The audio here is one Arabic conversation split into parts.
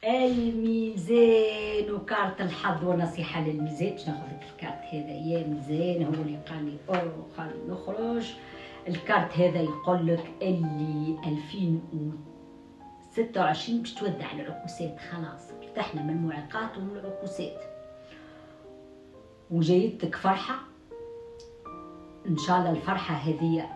الميزان وكارت الحظ ونصيحة للميزان. باش ناخذ لك الكارت هذا يا ميزان، هو اللي قال لي اوه خلي نخرج. الكارت هذا يقول لك اللي 2026 باش تودع العكوسات، خلاص ارتحنا من المعيقات ومن العكوسات وجايتك فرحة ان شاء الله. الفرحة هذه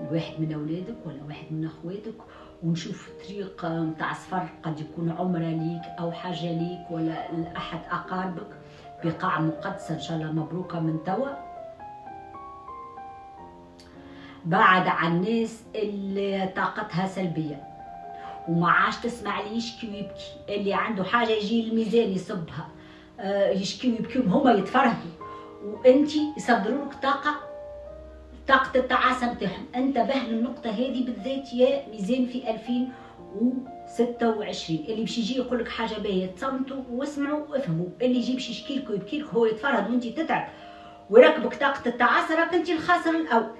الواحد من اولادك ولا واحد من اخواتك، ونشوف طريق متاع سفر، قد يكون عمره ليك او حاجه ليك ولا لاحد اقاربك بقاع مقدسه ان شاء الله مبروكه من توا. بعد عن الناس اللي طاقتها سلبيه وما عادش تسمع لي يشكي ويبكي، اللي عنده حاجه يجي الميزان يصبها يشكي ويبكي وهما يتفرهدوا وانتي يصدروا لك طاقة التعاسة نتاعهم. انتبه للنقطة هذه بالذات يا ميزان في 2026. اللي باش يجي يقول لك حاجة باهية تصمتوا واسمعوا وافهموا، اللي يجي باش يشكي لك ويبكي لك هو يتفرهد وانتي تتعب ويركبك طاقة التعاسة، راك انتي الخاسر الأول.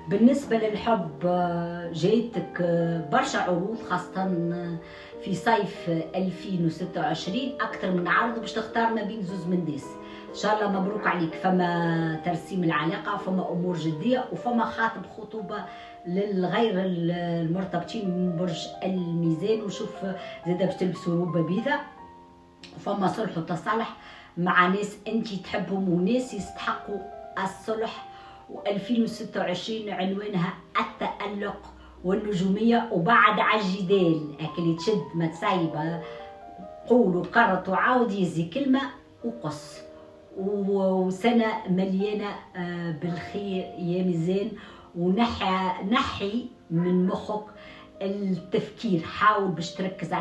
بالنسبة للحب جايتك برشا عروض خاصة في صيف 2026، أكثر من عرض باش تختار ما بين زوز من ناس. ان شاء الله مبروك عليك. فما ترسيم العلاقه، فما امور جديه، وفما خاطب خطوبه للغير المرتبطين من برج الميزان. وشوف زاده باش تلبسوا روبه بيضاء، وفما صلح وتصالح مع ناس انت تحبهم وناس يستحقوا الصلح. و2026 عنوانها التألق والنجوميه. وبعد على الجدال اللي تشد ما تسيب، قول وكرت وعاود يزي كلمه وقص. وسنة مليانة بالخير يا ميزان. ونحي من مخك التفكير، حاول باش تركز على